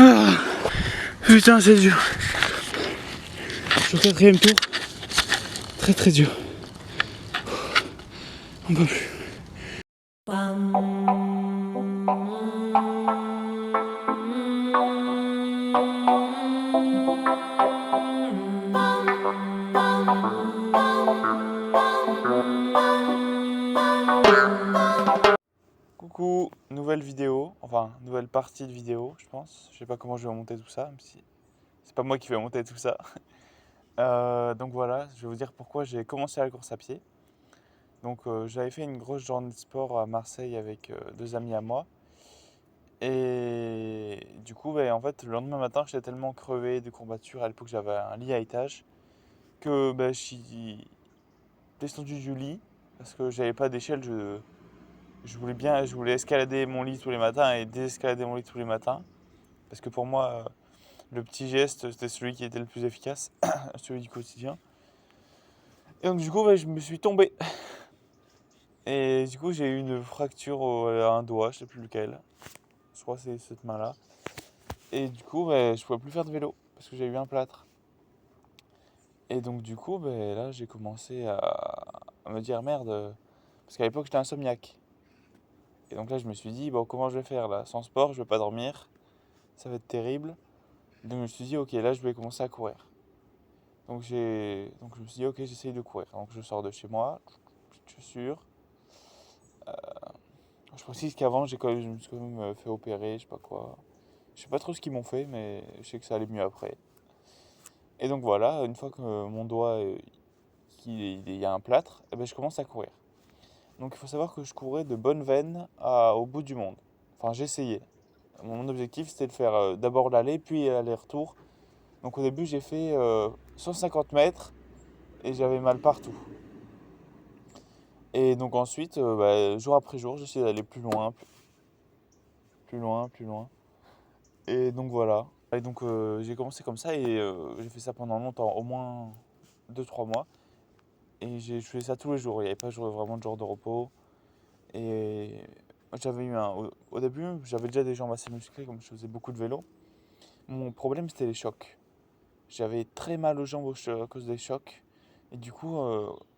Ah, putain, c'est dur. Je suis au quatrième tour. Très très dur. On peut plus. Coucou, nouvelle vidéo, enfin nouvelle partie de vidéo je pense. Je sais pas comment je vais monter tout ça, même si c'est pas moi qui vais monter tout ça. Donc voilà, je vais vous dire pourquoi j'ai commencé la course à pied. Donc j'avais fait une grosse journée de sport à Marseille avec deux amis à moi. Et du coup, en fait, le lendemain matin, j'étais tellement crevé de courbatures, à l'époque j'avais un lit à étage, que je suis descendu du lit parce que j'avais pas d'échelle. Je voulais escalader mon lit tous les matins et désescalader mon lit tous les matins. Parce que pour moi, le petit geste, c'était celui qui était le plus efficace, celui du quotidien. Et donc du coup, je me suis tombé. Et du coup, j'ai eu une fracture à un doigt, je sais plus lequel. Je crois que c'est cette main-là. Et du coup, je pouvais plus faire de vélo parce que j'ai eu un plâtre. Et donc du coup, là, j'ai commencé à me dire merde, parce qu'à l'époque, j'étais insomniaque. Et donc là, je me suis dit, bon, comment je vais faire là? Sans sport, je vais pas dormir, ça va être terrible. Donc je me suis dit, ok, là, je vais commencer à courir. Donc je me suis dit, ok, j'essaye de courir. Donc je sors de chez moi, petite chaussure. Je précise qu'avant, je me suis quand même fait opérer, je sais pas quoi. Je sais pas trop ce qu'ils m'ont fait, mais je sais que ça allait mieux après. Et donc voilà, une fois que mon doigt, il y a un plâtre, je commence à courir. Donc il faut savoir que je courais de bonne veine au bout du monde. Enfin, j'essayais. Mon objectif, c'était de faire d'abord l'aller, puis l'aller-retour. Donc au début, j'ai fait 150 mètres et j'avais mal partout. Et donc ensuite, jour après jour, j'essayais d'aller plus loin, plus loin, plus loin. Et donc voilà. Et donc j'ai commencé comme ça et j'ai fait ça pendant longtemps, au moins 2 3 mois. Et je faisais ça tous les jours, il n'y avait pas vraiment de jour de repos. Et au début, j'avais déjà des jambes assez musclées, comme je faisais beaucoup de vélo. Mon problème, c'était les chocs. J'avais très mal aux jambes à cause des chocs. Et du coup,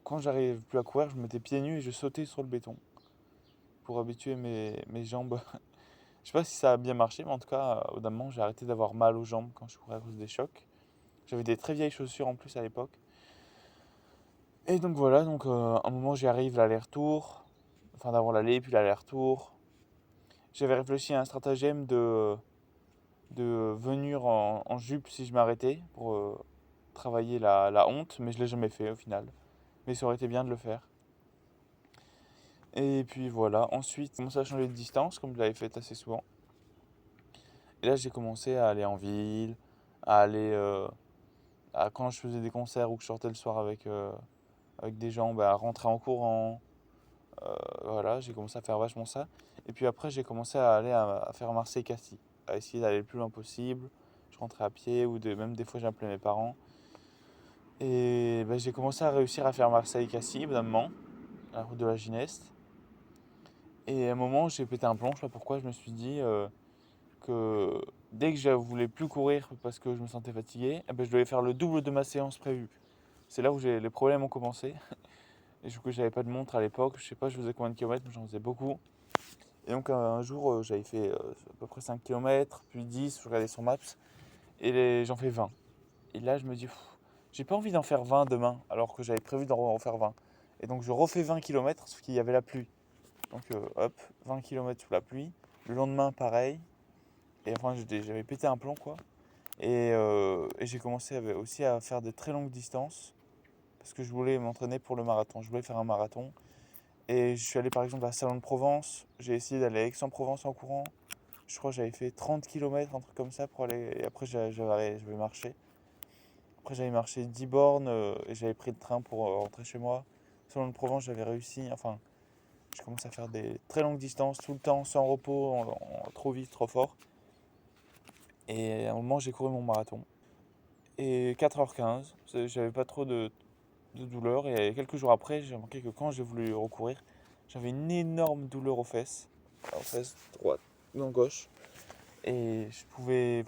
quand j'arrivais plus à courir, je me mettais pieds nus et je sautais sur le béton pour habituer mes jambes. Je sais pas si ça a bien marché, mais en tout cas, au bout d'un moment, j'ai arrêté d'avoir mal aux jambes quand je courais à cause des chocs. J'avais des très vieilles chaussures en plus à l'époque. Et donc voilà, à un moment, j'y arrive l'aller-retour. Enfin, d'avoir l'aller puis l'aller-retour. J'avais réfléchi à un stratagème de venir en jupe si je m'arrêtais pour travailler la honte, mais je l'ai jamais fait au final. Mais ça aurait été bien de le faire. Et puis voilà, ensuite, j'ai commencé à changer de distance, comme je l'avais fait assez souvent. Et là, j'ai commencé à aller en ville, à aller. Quand je faisais des concerts ou que je sortais le soir avec des gens, à rentrer en courant. Voilà, j'ai commencé à faire vachement ça. Et puis après, j'ai commencé à aller à faire Marseille-Cassis, à essayer d'aller le plus loin possible. Je rentrais à pied même des fois, j'appelais mes parents. Et j'ai commencé à réussir à faire Marseille-Cassis, évidemment, la route de la Gineste. Et à un moment, j'ai pété un plomb, je sais pas pourquoi, je me suis dit que dès que je voulais plus courir parce que je me sentais fatigué, je devais faire le double de ma séance prévue. C'est là où les problèmes ont commencé. Et du coup, j'avais pas de montre à l'époque, je sais pas, je faisais combien de kilomètres, mais j'en faisais beaucoup. Et donc un jour, j'avais fait à peu près 5 km, puis 10, je regardais sur Maps, et j'en fais 20. Et là, je me dis, j'ai pas envie d'en faire 20 demain, alors que j'avais prévu d'en refaire 20. Et donc je refais 20 km, sauf qu'il y avait la pluie. Donc hop, 20 km sous la pluie. Le lendemain, pareil. Et enfin, j'avais pété un plomb, quoi. Et j'ai commencé aussi à faire de très longues distances, parce que je voulais m'entraîner pour le marathon. Je voulais faire un marathon. Et je suis allé par exemple à Salon de Provence. J'ai essayé d'aller à Aix-en-Provence en courant. Je crois que j'avais fait 30 km, un truc comme ça pour aller. Et après, j'avais marché. Après, j'avais marché 10 bornes et j'avais pris le train pour rentrer chez moi. Salon de Provence, j'avais réussi. Enfin, je commence à faire des très longues distances tout le temps, sans repos, trop vite, trop fort. Et à un moment, j'ai couru mon marathon. Et 4h15, j'avais pas trop de douleur. Et quelques jours après, j'ai remarqué que quand j'ai voulu recourir, j'avais une énorme douleur aux fesses droite, non gauche. et je pouvais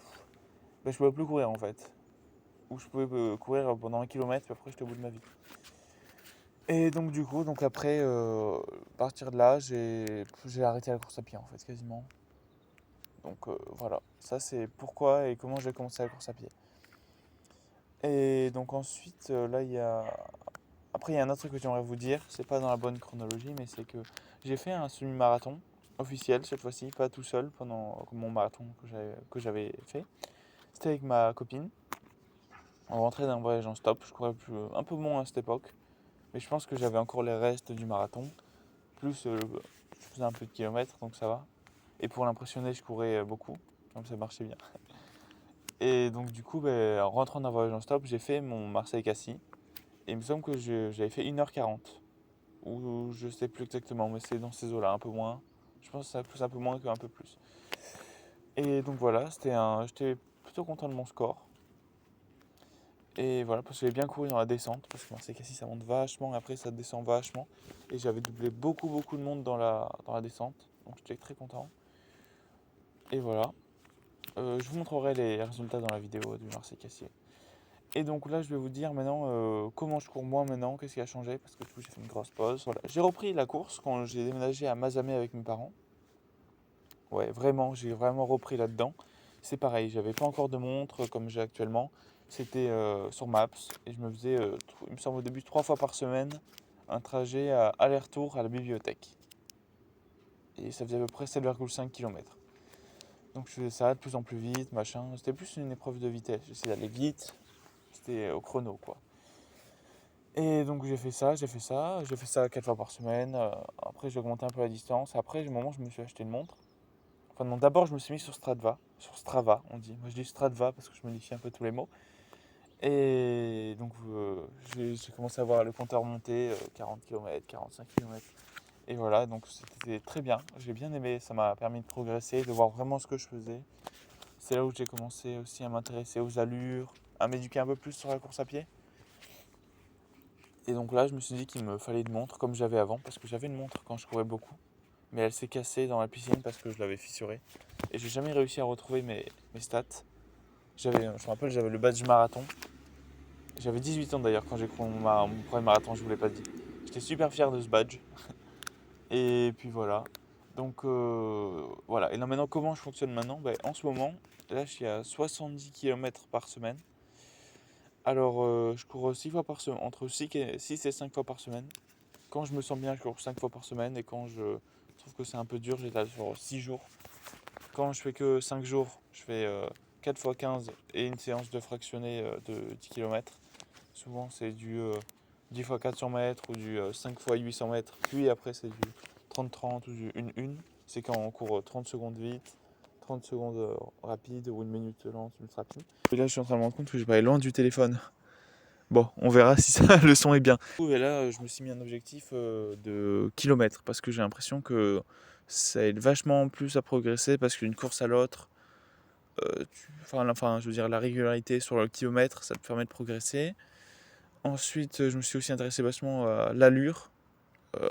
plus courir en fait. Ou je pouvais courir pendant 1 kilomètre, puis après j'étais au bout de ma vie. Et donc du coup, après, à partir de là, j'ai arrêté la course à pied en fait, quasiment. Donc voilà, ça c'est pourquoi et comment j'ai commencé la course à pied. Et donc ensuite, là il y a... Après il y a un autre truc que j'aimerais vous dire, c'est pas dans la bonne chronologie, mais c'est que j'ai fait un semi-marathon officiel cette fois-ci, pas tout seul pendant mon marathon que j'avais fait. C'était avec ma copine. On rentrait d'un voyage en stop, je courais un peu moins à cette époque, mais je pense que j'avais encore les restes du marathon. Plus, je faisais un peu de kilomètres, donc ça va. Et pour l'impressionner, je courais beaucoup, donc ça marchait bien. Et donc du coup, en rentrant d'un voyage en stop, j'ai fait mon Marseille-Cassis. Et il me semble que j'avais fait 1h40. Ou je sais plus exactement, mais c'est dans ces eaux-là, un peu moins. Je pense que ça pousse un peu moins qu'un peu plus. Et donc voilà, j'étais plutôt content de mon score. Et voilà, parce que j'ai bien couru dans la descente, parce que Marseille-Cassis ça monte vachement, et après ça descend vachement. Et j'avais doublé beaucoup de monde dans la descente, donc j'étais très content. Et voilà, je vous montrerai les résultats dans la vidéo du Marseille-Cassis. Et donc là, je vais vous dire maintenant comment je cours moi maintenant, qu'est-ce qui a changé, parce que du coup j'ai fait une grosse pause. Voilà. J'ai repris la course quand j'ai déménagé à Mazamet avec mes parents. Ouais, vraiment, j'ai vraiment repris là-dedans. C'est pareil, j'avais pas encore de montre comme j'ai actuellement. C'était sur Maps et je me faisais, il me semble au début 3 fois par semaine, un trajet aller-retour à la bibliothèque. Et ça faisait à peu près 7,5 km. Donc je faisais ça de plus en plus vite, machin. C'était plus une épreuve de vitesse. J'essayais d'aller vite, c'était au chrono quoi. Et donc j'ai fait ça 4 fois par semaine. Après j'ai augmenté un peu la distance. Après, au moment où je me suis acheté une montre. Enfin non, d'abord je me suis mis sur Strava, on dit. Moi je dis Strava parce que je modifie un peu tous les mots. Et donc j'ai commencé à voir le compteur monter, 40 km, 45 km. Et voilà, donc c'était très bien. J'ai bien aimé, ça m'a permis de progresser, de voir vraiment ce que je faisais. C'est là où j'ai commencé aussi à m'intéresser aux allures, à m'éduquer un peu plus sur la course à pied. Et donc là, je me suis dit qu'il me fallait une montre comme j'avais avant, parce que j'avais une montre quand je courais beaucoup. Mais elle s'est cassée dans la piscine parce que je l'avais fissurée. Et j'ai jamais réussi à retrouver mes stats. Je me rappelle, j'avais le badge marathon. J'avais 18 ans d'ailleurs quand j'ai couru mon premier marathon, je vous l'ai pas dit. J'étais super fier de ce badge. Et puis voilà. Donc voilà. Et là maintenant, comment je fonctionne maintenant? En ce moment, là je suis à 70 km par semaine. Alors je cours 6 fois par semaine, entre 6 et 5 fois par semaine. Quand je me sens bien, je cours 5 fois par semaine. Et quand je trouve que c'est un peu dur, j'étale sur 6 jours. Quand je fais que 5 jours, je fais 4 fois 15 et une séance de fractionné de 10 km. Souvent c'est du 10 fois 400 mètres ou du 5 fois 800 mètres. Puis après c'est du 30-30 ou du 1-1. C'est quand on court 30 secondes vite, 30 secondes rapide ou une minute lente, une minute rapide. Et là je suis en train de me rendre compte que je vais aller loin du téléphone. Bon, on verra si ça, le son est bien. Et là, je me suis mis un objectif de kilomètres parce que j'ai l'impression que ça aide vachement plus à progresser parce qu'une course à l'autre, je veux dire, la régularité sur le kilomètre, ça te permet de progresser. Ensuite, je me suis aussi intéressé vachement à l'allure,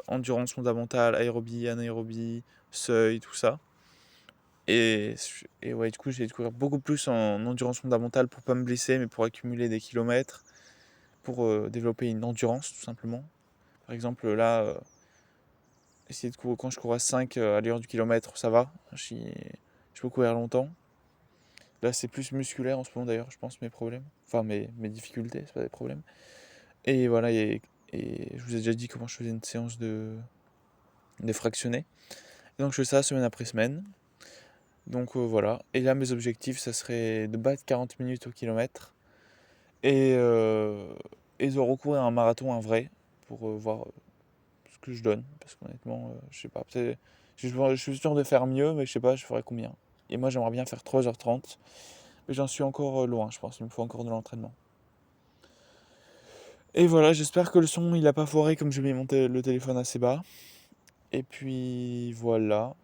endurance fondamentale, aérobie, anaérobie, seuil, tout ça. Et ouais, du coup, j'ai découvert beaucoup plus en endurance fondamentale pour pas me blesser, mais pour accumuler des kilomètres, pour développer une endurance tout simplement. Par exemple, là, essayer de courir, quand je cours à 5 à l'heure du kilomètre, ça va. Je peux courir longtemps. Là, c'est plus musculaire en ce moment d'ailleurs, je pense, mes problèmes. Enfin, mes difficultés, c'est pas des problèmes. Et voilà, et je vous ai déjà dit comment je faisais une séance de fractionné. Donc, je fais ça semaine après semaine. Donc, voilà. Et là, mes objectifs, ça serait de battre 40 minutes au kilomètre. Et de recourir à un marathon, un vrai, pour voir ce que je donne. Parce qu'honnêtement, je sais pas, peut-être. Je suis sûr de faire mieux, mais je sais pas, je ferai combien. Et moi, j'aimerais bien faire 3h30. Mais j'en suis encore loin, je pense. Il me faut encore de l'entraînement. Et voilà, j'espère que le son, il a pas foiré comme j'ai mis le téléphone assez bas. Et puis voilà.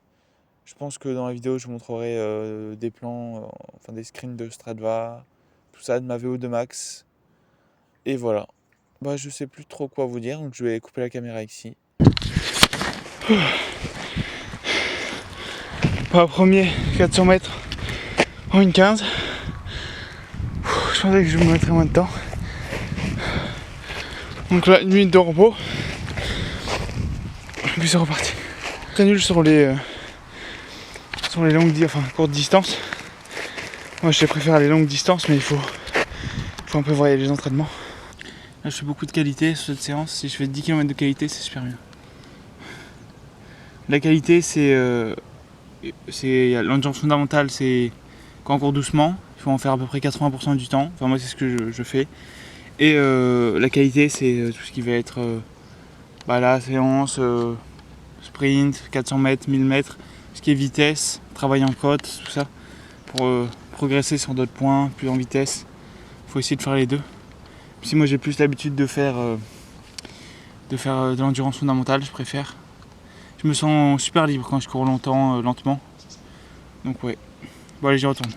Je pense que dans la vidéo, je vous montrerai des plans, enfin des screens de Strava, tout ça, de ma VO2 max. Et voilà. Je sais plus trop quoi vous dire, donc je vais couper la caméra ici. Pas premier 400 mètres, en 1,15. Je pensais que je me mettrais moins de temps. Donc là, 1 minute de repos. Et puis c'est reparti. Très nul sur les longues, enfin courtes distances. Moi je préfère les longues distances, mais il faut un peu varier les entraînements. Là je fais beaucoup de qualité sur cette séance. Si je fais 10 km de qualité, c'est super bien. La qualité, c'est l'endurance fondamentale, c'est quand on court doucement, il faut en faire à peu près 80% du temps. Enfin moi c'est ce que je fais. Et la qualité, c'est tout ce qui va être la séance, sprint, 400 mètres, 1000 mètres, ce qui est vitesse, travail en côte, tout ça, pour progresser sur d'autres points, plus en vitesse. Il faut essayer de faire les deux. Si moi j'ai plus l'habitude de faire de l'endurance fondamentale, je préfère. Je me sens super libre quand je cours lentement. Donc ouais. Bon allez, j'y retourne.